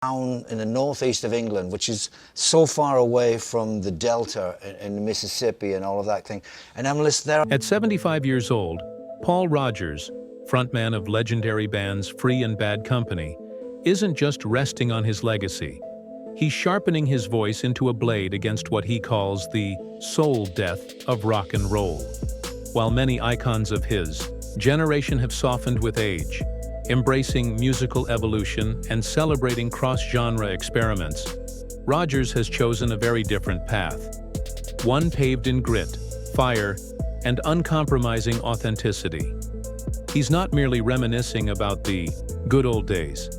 Down in the northeast of England, which is so far away from the Delta in the Mississippi and all of that thing. And I'm listening there. At 75 years old, Paul Rodgers, frontman of legendary bands Free and Bad Company, isn't just resting on his legacy. He's sharpening his voice into a blade against what he calls the soul death of rock and roll. While many icons of his generation have softened with age, embracing musical evolution and celebrating cross-genre experiments, Rodgers has chosen a very different path. One paved in grit, fire, and uncompromising authenticity. He's not merely reminiscing about the good old days.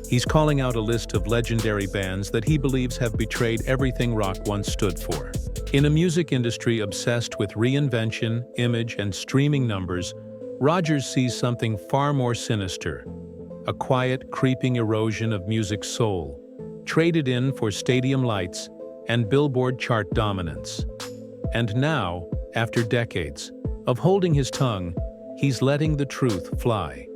He's calling out a list of legendary bands that he believes have betrayed everything rock once stood for. In a music industry obsessed with reinvention, image, and streaming numbers, Rodgers sees something far more sinister: a quiet, creeping erosion of music's soul, traded in for stadium lights and Billboard chart dominance. And now, after decades of holding his tongue, he's letting the truth fly.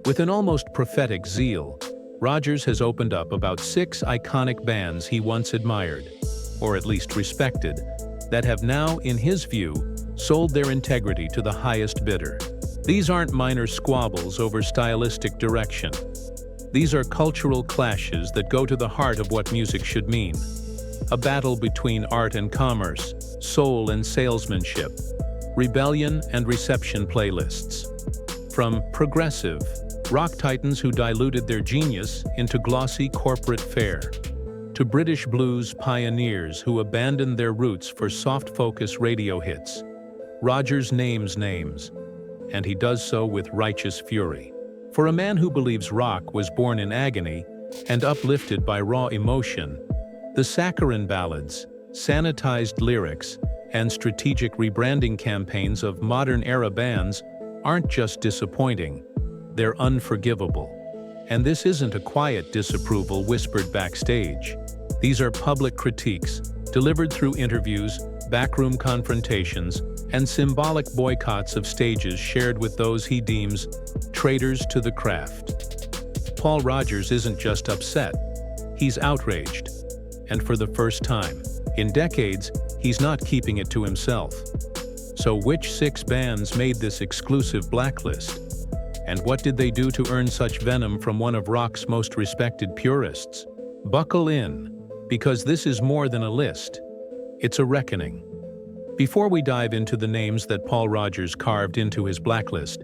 With an almost prophetic zeal, Rodgers has opened up about 6 iconic bands he once admired, or at least respected, that have now, in his view, sold their integrity to the highest bidder. These aren't minor squabbles over stylistic direction. These are cultural clashes that go to the heart of what music should mean. A battle between art and commerce, soul and salesmanship, rebellion and reception playlists. From progressive rock titans who diluted their genius into glossy corporate fare, to British blues pioneers who abandoned their roots for soft-focus radio hits, Rodgers names names, and he does so with righteous fury. For a man who believes rock was born in agony and uplifted by raw emotion, the saccharine ballads, sanitized lyrics, and strategic rebranding campaigns of modern-era bands aren't just disappointing, they're unforgivable. And this isn't a quiet disapproval whispered backstage. These are public critiques, delivered through interviews, backroom confrontations, and symbolic boycotts of stages shared with those he deems traitors to the craft. Paul Rodgers isn't just upset, he's outraged. And for the first time in decades, he's not keeping it to himself. So which 6 bands made this exclusive blacklist? And what did they do to earn such venom from one of rock's most respected purists? Buckle in, because this is more than a list. It's a reckoning. Before we dive into the names that Paul Rodgers carved into his blacklist,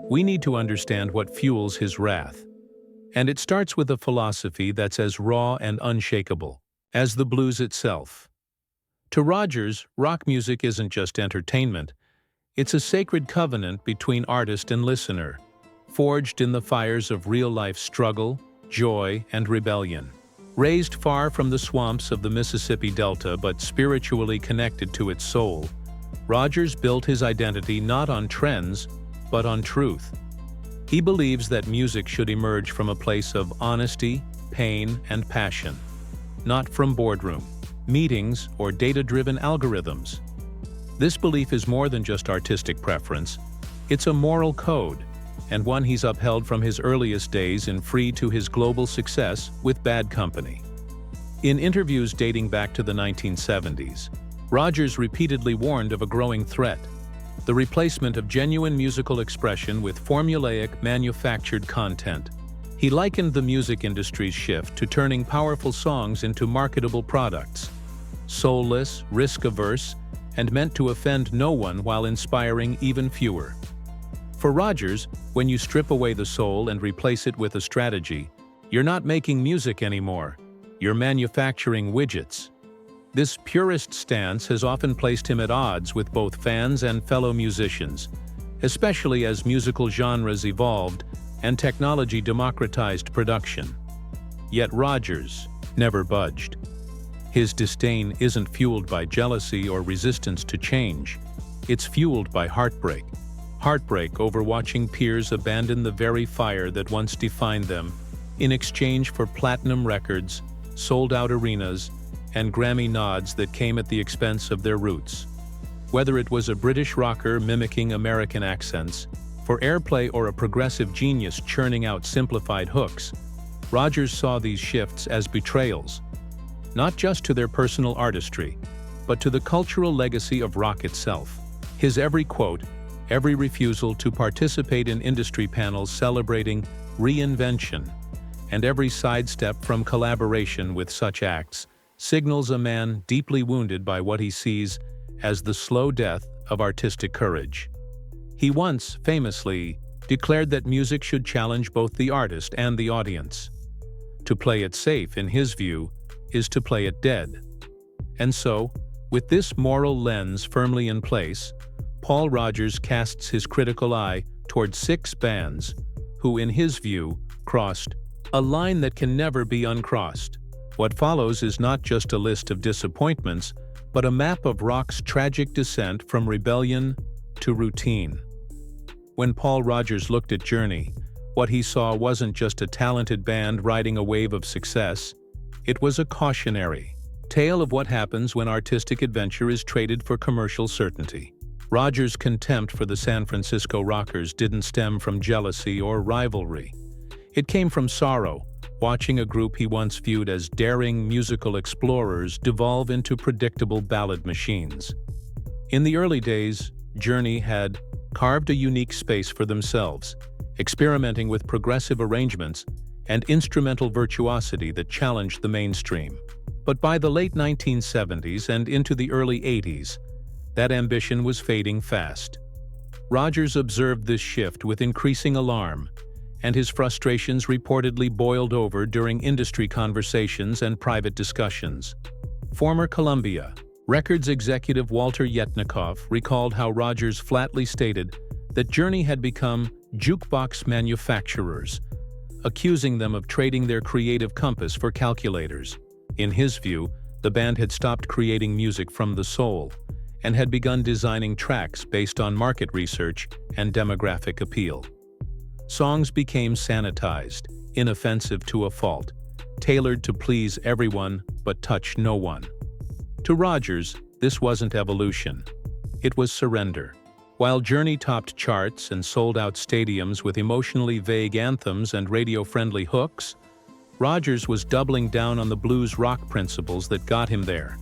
we need to understand what fuels his wrath. And it starts with a philosophy that's as raw and unshakable as the blues itself. To Rodgers, rock music isn't just entertainment. It's a sacred covenant between artist and listener, forged in the fires of real-life struggle, joy, and rebellion. Raised far from the swamps of the Mississippi Delta but spiritually connected to its soul, Rodgers built his identity not on trends, but on truth. He believes that music should emerge from a place of honesty, pain, and passion, not from boardroom meetings or data-driven algorithms. This belief is more than just artistic preference. It's a moral code, and one he's upheld from his earliest days in Free to his global success with Bad Company. In interviews dating back to the 1970s, Rodgers repeatedly warned of a growing threat: the replacement of genuine musical expression with formulaic, manufactured content. He likened the music industry's shift to turning powerful songs into marketable products, soulless, risk-averse, and meant to offend no one while inspiring even fewer. For Rodgers, when you strip away the soul and replace it with a strategy, you're not making music anymore, you're manufacturing widgets. This purist stance has often placed him at odds with both fans and fellow musicians, especially as musical genres evolved and technology democratized production. Yet Rodgers never budged. His disdain isn't fueled by jealousy or resistance to change. It's fueled by heartbreak. Heartbreak over watching peers abandon the very fire that once defined them in exchange for platinum records, sold-out arenas, and Grammy nods that came at the expense of their roots. Whether it was a British rocker mimicking American accents for airplay or a progressive genius churning out simplified hooks, Rodgers saw these shifts as betrayals, not just to their personal artistry, but to the cultural legacy of rock itself. His every quote, every refusal to participate in industry panels celebrating reinvention, and every sidestep from collaboration with such acts signals a man deeply wounded by what he sees as the slow death of artistic courage. He once, famously, declared that music should challenge both the artist and the audience. To play it safe, in his view, is to play it dead. And so, with this moral lens firmly in place, Paul Rodgers casts his critical eye toward 6 bands who, in his view, crossed a line that can never be uncrossed. What follows is not just a list of disappointments, but a map of rock's tragic descent from rebellion to routine. When Paul Rodgers looked at Journey, what he saw wasn't just a talented band riding a wave of success, it was a cautionary tale of what happens when artistic adventure is traded for commercial certainty. Rodgers' contempt for the San Francisco rockers didn't stem from jealousy or rivalry. It came from sorrow, watching a group he once viewed as daring musical explorers devolve into predictable ballad machines. In the early days, Journey had carved a unique space for themselves, experimenting with progressive arrangements and instrumental virtuosity that challenged the mainstream. But by the late 1970s and into the early 80s, that ambition was fading fast. Rodgers observed this shift with increasing alarm, and his frustrations reportedly boiled over during industry conversations and private discussions. Former Columbia Records executive Walter Yetnikoff recalled how Rodgers flatly stated that Journey had become jukebox manufacturers, accusing them of trading their creative compass for calculators. In his view, the band had stopped creating music from the soul and had begun designing tracks based on market research and demographic appeal. Songs became sanitized, inoffensive to a fault, tailored to please everyone but touch no one. To Rodgers, this wasn't evolution. It was surrender. While Journey topped charts and sold out stadiums with emotionally vague anthems and radio-friendly hooks, Rodgers was doubling down on the blues rock principles that got him there,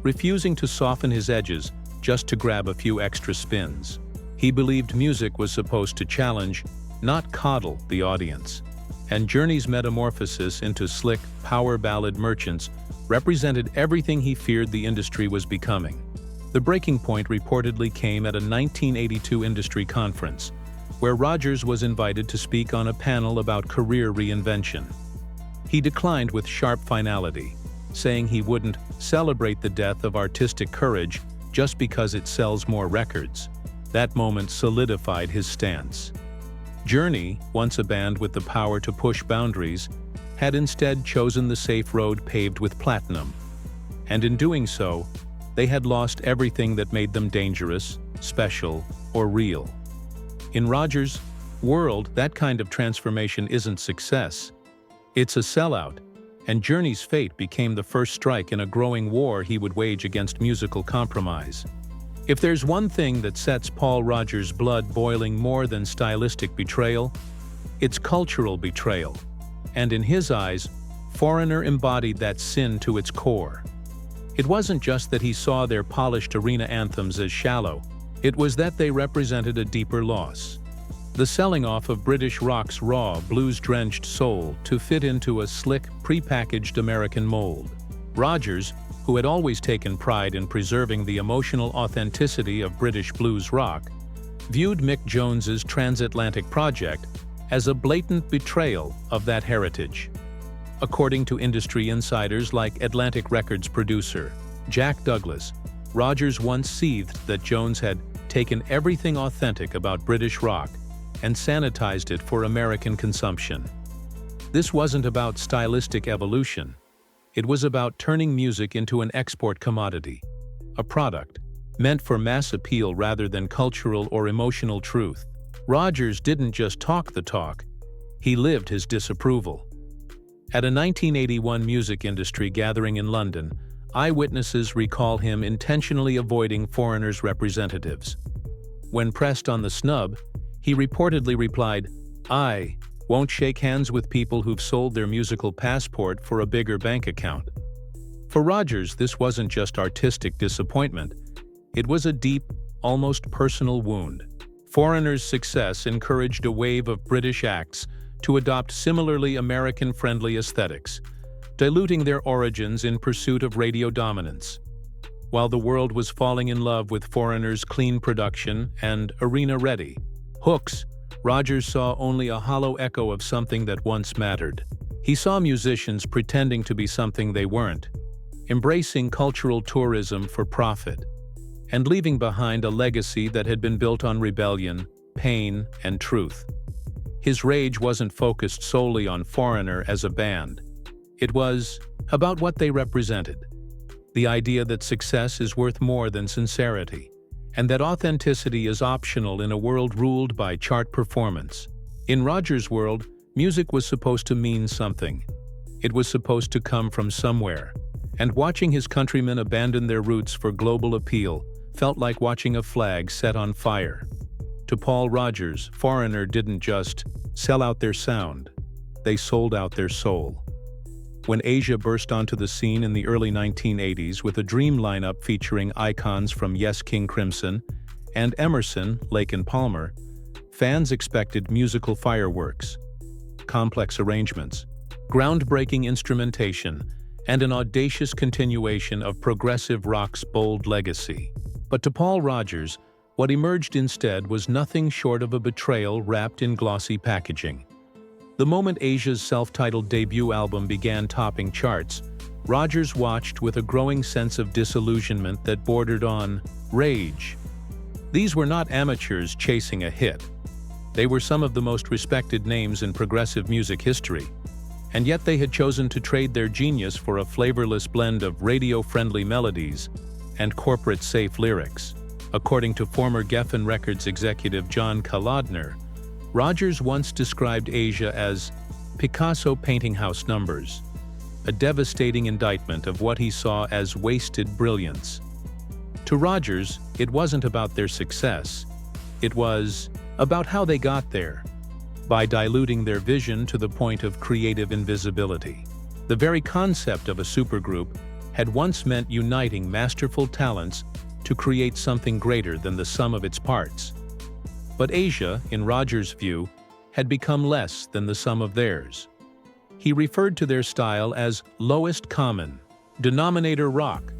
refusing to soften his edges just to grab a few extra spins. He believed music was supposed to challenge, not coddle, the audience. And Journey's metamorphosis into slick, power ballad merchants represented everything he feared the industry was becoming. The breaking point reportedly came at a 1982 industry conference, where Rodgers was invited to speak on a panel about career reinvention. He declined with sharp finality, saying he wouldn't celebrate the death of artistic courage just because it sells more records. That moment solidified his stance. Journey, once a band with the power to push boundaries, had instead chosen the safe road paved with platinum. And in doing so, they had lost everything that made them dangerous, special, or real. In Rodgers' world, that kind of transformation isn't success. It's a sellout, and Journey's fate became the first strike in a growing war he would wage against musical compromise. If there's one thing that sets Paul Rodgers' blood boiling more than stylistic betrayal, it's cultural betrayal. And in his eyes, Foreigner embodied that sin to its core. It wasn't just that he saw their polished arena anthems as shallow, it was that they represented a deeper loss. The selling off of British rock's raw, blues-drenched soul to fit into a slick, pre-packaged American mold. Rodgers, who had always taken pride in preserving the emotional authenticity of British blues rock, viewed Mick Jones's transatlantic project as a blatant betrayal of that heritage. According to industry insiders like Atlantic Records producer Jack Douglas, Rodgers once seethed that Jones had taken everything authentic about British rock and sanitized it for American consumption. This wasn't about stylistic evolution. It was about turning music into an export commodity, a product meant for mass appeal rather than cultural or emotional truth. Rodgers didn't just talk the talk, he lived his disapproval. At a 1981 music industry gathering in London, eyewitnesses recall him intentionally avoiding Foreigner's representatives. When pressed on the snub, he reportedly replied, "I won't shake hands with people who've sold their musical passport for a bigger bank account. For Rodgers, this wasn't just artistic disappointment. It was a deep, almost personal wound. Foreigner's success encouraged a wave of British acts to adopt similarly American-friendly aesthetics, diluting their origins in pursuit of radio dominance. While the world was falling in love with Foreigner's clean production and arena-ready hooks, Rodgers saw only a hollow echo of something that once mattered. He saw musicians pretending to be something they weren't, embracing cultural tourism for profit, and leaving behind a legacy that had been built on rebellion, pain, and truth. His rage wasn't focused solely on Foreigner as a band. It was about what they represented. The idea that success is worth more than sincerity, and that authenticity is optional in a world ruled by chart performance. In Rodgers' world, music was supposed to mean something. It was supposed to come from somewhere, and watching his countrymen abandon their roots for global appeal felt like watching a flag set on fire. To Paul Rodgers, Foreigner didn't just sell out their sound, they sold out their soul. When Asia burst onto the scene in the early 1980s with a dream lineup featuring icons from Yes King Crimson and Emerson, Lake and Palmer, fans expected musical fireworks, complex arrangements, groundbreaking instrumentation, and an audacious continuation of progressive rock's bold legacy. But to Paul Rodgers, what emerged instead was nothing short of a betrayal wrapped in glossy packaging. The moment Asia's self-titled debut album began topping charts, Rodgers watched with a growing sense of disillusionment that bordered on rage. These were not amateurs chasing a hit. They were some of the most respected names in progressive music history, and yet they had chosen to trade their genius for a flavorless blend of radio-friendly melodies and corporate-safe lyrics. According to former Geffen Records executive John Kalodner, Rodgers once described Asia as Picasso painting house numbers, a devastating indictment of what he saw as wasted brilliance. To Rodgers, it wasn't about their success. It was about how they got there, by diluting their vision to the point of creative invisibility. The very concept of a supergroup had once meant uniting masterful talents to create something greater than the sum of its parts. But Asia, in Rodgers' view, had become less than the sum of theirs. He referred to their style as lowest common denominator rock,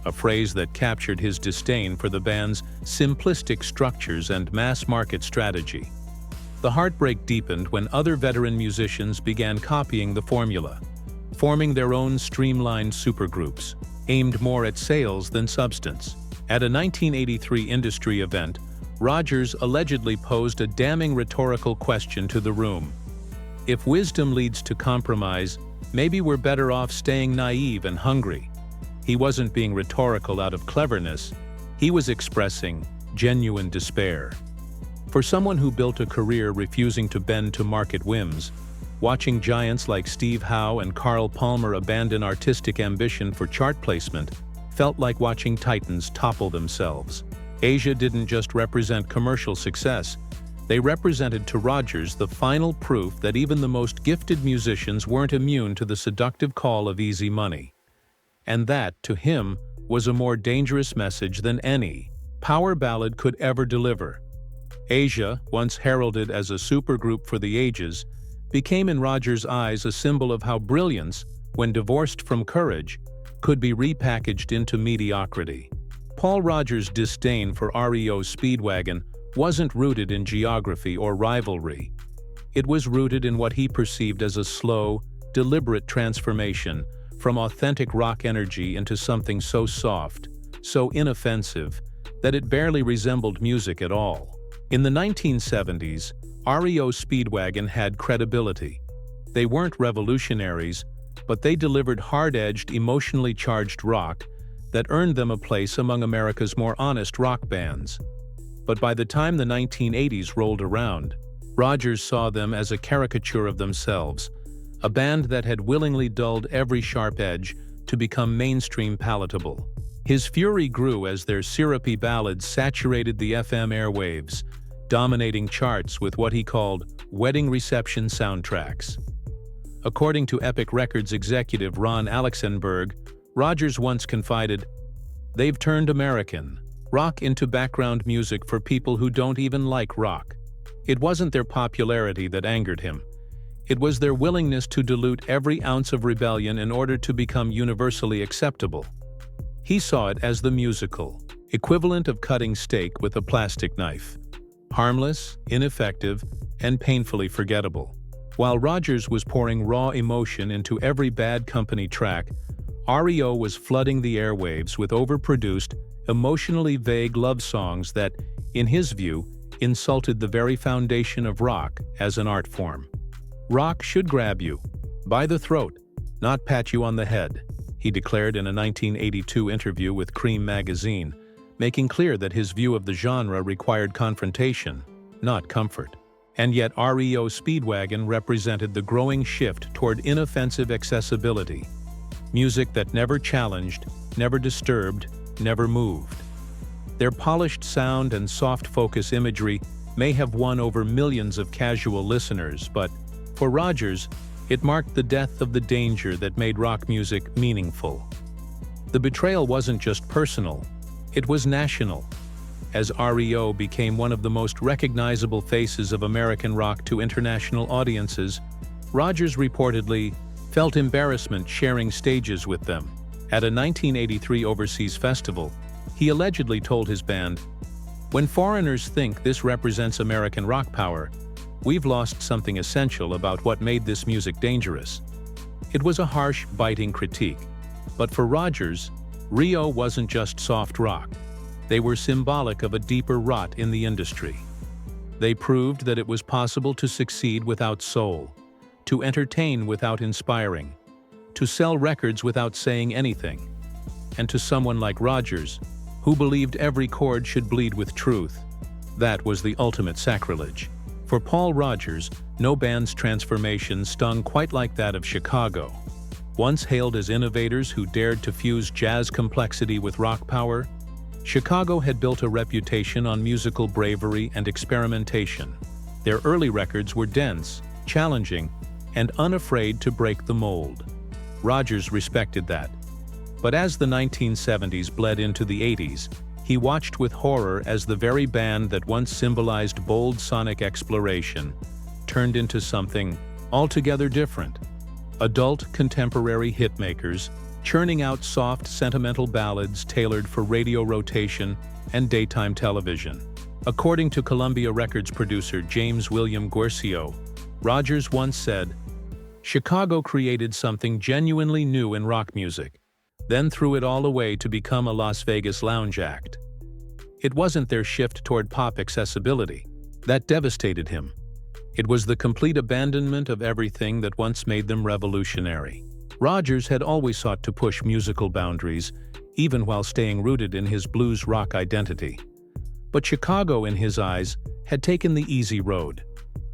a phrase that captured his disdain for the band's simplistic structures and mass-market strategy. The heartbreak deepened when other veteran musicians began copying the formula, forming their own streamlined supergroups, aimed more at sales than substance. At a 1983 industry event, Rodgers allegedly posed a damning rhetorical question to the room. If wisdom leads to compromise, maybe we're better off staying naive and hungry. He wasn't being rhetorical out of cleverness. He was expressing genuine despair. For someone who built a career refusing to bend to market whims, watching giants like Steve Howe and Carl Palmer abandon artistic ambition for chart placement felt like watching titans topple themselves. Asia didn't just represent commercial success. They represented to Rodgers the final proof that even the most gifted musicians weren't immune to the seductive call of easy money. And that, to him, was a more dangerous message than any power ballad could ever deliver. Asia, once heralded as a supergroup for the ages, became in Rodgers' eyes a symbol of how brilliance, when divorced from courage, could be repackaged into mediocrity. Paul Rodgers' disdain for REO Speedwagon wasn't rooted in geography or rivalry. It was rooted in what he perceived as a slow, deliberate transformation from authentic rock energy into something so soft, so inoffensive, that it barely resembled music at all. In the 1970s, REO Speedwagon had credibility. They weren't revolutionaries, but they delivered hard-edged, emotionally charged rock that earned them a place among America's more honest rock bands. But by the time the 1980s rolled around, Rodgers saw them as a caricature of themselves, a band that had willingly dulled every sharp edge to become mainstream palatable. His fury grew as their syrupy ballads saturated the FM airwaves, dominating charts with what he called wedding reception soundtracks. According to Epic Records executive Ron Alexenberg, Rodgers once confided, "They've turned American rock into background music for people who don't even like rock." It wasn't their popularity that angered him. It was their willingness to dilute every ounce of rebellion in order to become universally acceptable. He saw it as the musical equivalent of cutting steak with a plastic knife. Harmless, ineffective, and painfully forgettable. While Rodgers was pouring raw emotion into every Bad Company track, REO was flooding the airwaves with overproduced, emotionally vague love songs that, in his view, insulted the very foundation of rock as an art form. "Rock should grab you by the throat, not pat you on the head," he declared in a 1982 interview with Cream magazine, making clear that his view of the genre required confrontation, not comfort. And yet REO Speedwagon represented the growing shift toward inoffensive accessibility, music that never challenged, never disturbed, never moved. Their polished sound and soft focus imagery may have won over millions of casual listeners, but for Rodgers, it marked the death of the danger that made rock music meaningful. The betrayal wasn't just personal, it was national. As REO became one of the most recognizable faces of American rock to international audiences, Rodgers reportedly felt embarrassment sharing stages with them. At a 1983 overseas festival, he allegedly told his band, "When foreigners think this represents American rock power, we've lost something essential about what made this music dangerous." It was a harsh, biting critique. But for Rodgers, REO wasn't just soft rock. They were symbolic of a deeper rot in the industry. They proved that it was possible to succeed without soul, to entertain without inspiring, to sell records without saying anything. And to someone like Rodgers, who believed every chord should bleed with truth, that was the ultimate sacrilege. For Paul Rodgers, no band's transformation stung quite like that of Chicago. Once hailed as innovators who dared to fuse jazz complexity with rock power, Chicago had built a reputation on musical bravery and experimentation. Their early records were dense, challenging, and unafraid to break the mold. Rodgers respected that. But as the 1970s bled into the 80s, he watched with horror as the very band that once symbolized bold sonic exploration turned into something altogether different. Adult contemporary hitmakers, churning out soft, sentimental ballads tailored for radio rotation and daytime television. According to Columbia Records producer James William Guercio, Rodgers once said, "Chicago created something genuinely new in rock music, then threw it all away to become a Las Vegas lounge act." It wasn't their shift toward pop accessibility that devastated him. It was the complete abandonment of everything that once made them revolutionary. Rodgers had always sought to push musical boundaries, even while staying rooted in his blues rock identity. But Chicago, in his eyes, had taken the easy road,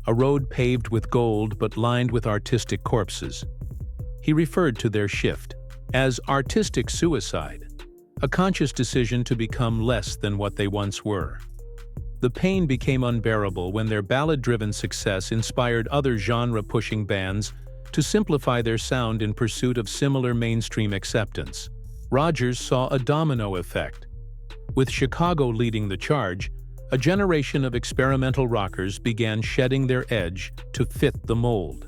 a road paved with gold but lined with artistic corpses. He referred to their shift as artistic suicide, a conscious decision to become less than what they once were. The pain became unbearable when their ballad-driven success inspired other genre-pushing bands to simplify their sound in pursuit of similar mainstream acceptance. Rodgers saw a domino effect. With Chicago leading the charge, a generation of experimental rockers began shedding their edge to fit the mold.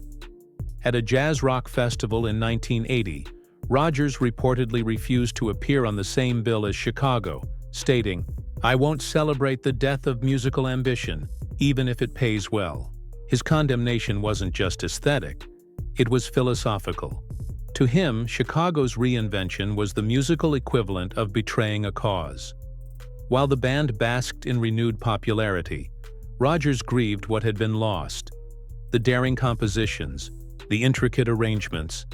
At a jazz rock festival in 1980, Rodgers reportedly refused to appear on the same bill as Chicago, stating, "I won't celebrate the death of musical ambition, even if it pays well." His condemnation wasn't just aesthetic. It was philosophical. To him, Chicago's reinvention was the musical equivalent of betraying a cause. While the band basked in renewed popularity, Rodgers grieved what had been lost. The daring compositions, the intricate arrangements,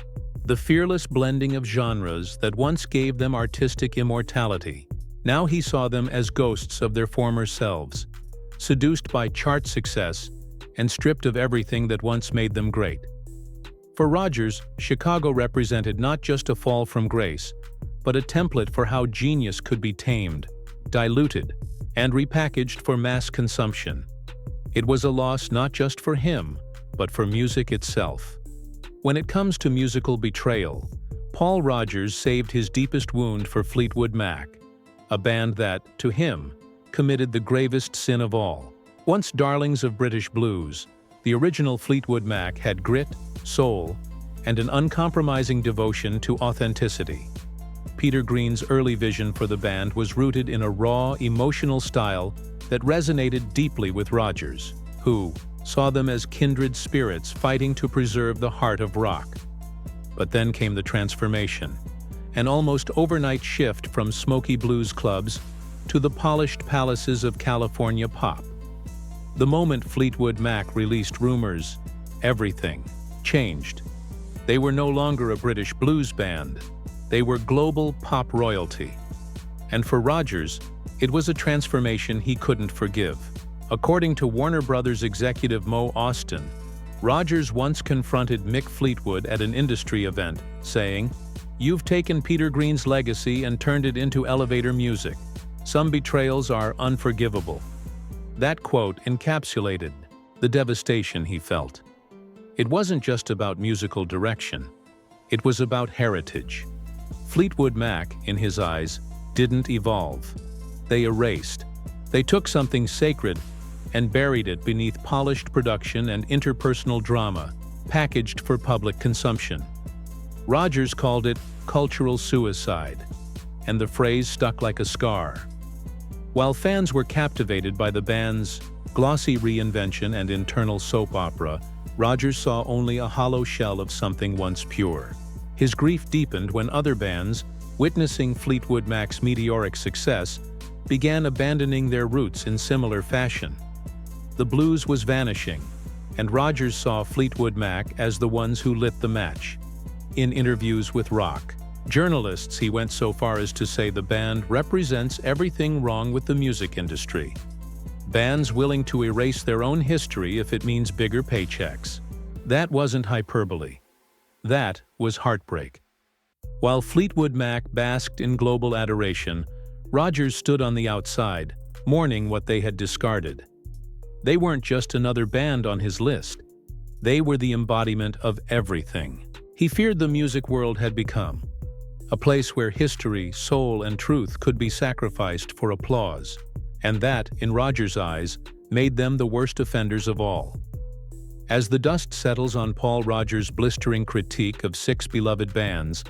the fearless blending of genres that once gave them artistic immortality. Now he saw them as ghosts of their former selves, seduced by chart success and stripped of everything that once made them great. For Rodgers, Chicago represented not just a fall from grace, but a template for how genius could be tamed, diluted, and repackaged for mass consumption. It was a loss not just for him, but for music itself. When it comes to musical betrayal, Paul Rodgers saved his deepest wound for Fleetwood Mac, a band that, to him, committed the gravest sin of all. Once darlings of British blues, the original Fleetwood Mac had grit, soul, and an uncompromising devotion to authenticity. Peter Green's early vision for the band was rooted in a raw, emotional style that resonated deeply with Rodgers, who saw them as kindred spirits fighting to preserve the heart of rock. But then came the transformation, an almost overnight shift from smoky blues clubs to the polished palaces of California pop. The moment Fleetwood Mac released Rumors, everything changed. They were no longer a British blues band. They were global pop royalty. And for Rodgers, it was a transformation he couldn't forgive. According to Warner Brothers executive Mo Austin, Rodgers once confronted Mick Fleetwood at an industry event, saying, "You've taken Peter Green's legacy and turned it into elevator music. Some betrayals are unforgivable." That quote encapsulated the devastation he felt. It wasn't just about musical direction. It was about heritage. Fleetwood Mac, in his eyes, didn't evolve. They erased. They took something sacred and buried it beneath polished production and interpersonal drama, packaged for public consumption. Rodgers called it cultural suicide, and the phrase stuck like a scar. While fans were captivated by the band's glossy reinvention and internal soap opera, Rodgers saw only a hollow shell of something once pure. His grief deepened when other bands, witnessing Fleetwood Mac's meteoric success, began abandoning their roots in similar fashion. The blues was vanishing, and Rodgers saw Fleetwood Mac as the ones who lit the match. In interviews with rock journalists, he went so far as to say the band represents everything wrong with the music industry. Bands willing to erase their own history if it means bigger paychecks. That wasn't hyperbole. That was heartbreak. While Fleetwood Mac basked in global adoration, Rodgers stood on the outside, mourning what they had discarded. They weren't just another band on his list. They were the embodiment of everything he feared the music world had become. A place where history, soul, and truth could be sacrificed for applause. And that, in Rodgers' eyes, made them the worst offenders of all. As the dust settles on Paul Rodgers' blistering critique of 6 beloved bands,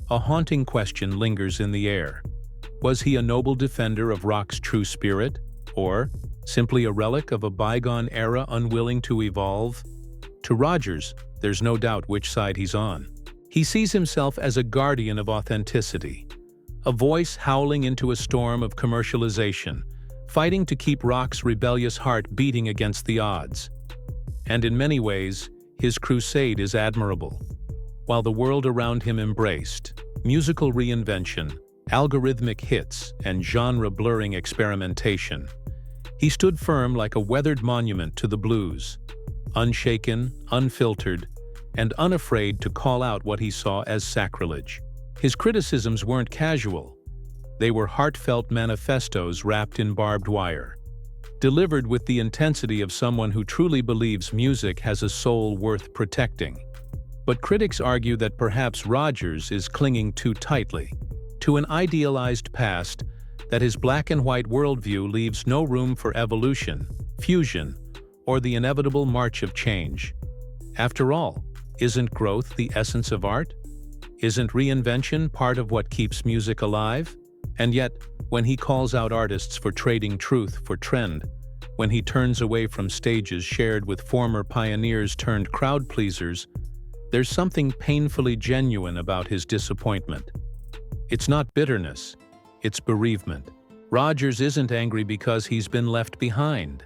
a haunting question lingers in the air. Was he a noble defender of rock's true spirit, or simply a relic of a bygone era unwilling to evolve? To Rodgers, there's no doubt which side he's on. He sees himself as a guardian of authenticity, a voice howling into a storm of commercialization, fighting to keep rock's rebellious heart beating against the odds. And in many ways, his crusade is admirable. While the world around him embraced musical reinvention, algorithmic hits, and genre-blurring experimentation, he stood firm like a weathered monument to the blues, unshaken, unfiltered, and unafraid to call out what he saw as sacrilege. His criticisms weren't casual. They were heartfelt manifestos wrapped in barbed wire, delivered with the intensity of someone who truly believes music has a soul worth protecting. But critics argue that perhaps Rodgers is clinging too tightly to an idealized past, that his black and white worldview leaves no room for evolution, fusion, or the inevitable march of change. After all, isn't growth the essence of art? Isn't reinvention part of what keeps music alive? And yet, when he calls out artists for trading truth for trend, when he turns away from stages shared with former pioneers turned crowd pleasers, there's something painfully genuine about his disappointment. It's not bitterness, it's bereavement. Rodgers isn't angry because he's been left behind.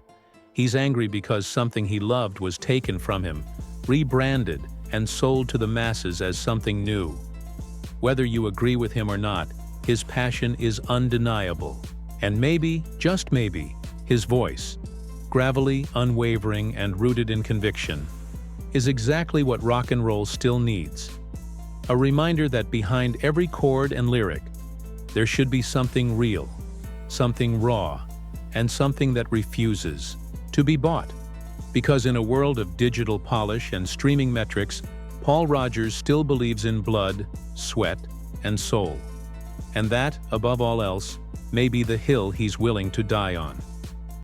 He's angry because something he loved was taken from him, rebranded, and sold to the masses as something new. Whether you agree with him or not, his passion is undeniable. And maybe, just maybe, his voice, gravelly, unwavering, and rooted in conviction, is exactly what rock and roll still needs. A reminder that behind every chord and lyric, there should be something real, something raw, and something that refuses to be bought. Because in a world of digital polish and streaming metrics, Paul Rodgers still believes in blood, sweat, and soul. And that, above all else, may be the hill he's willing to die on.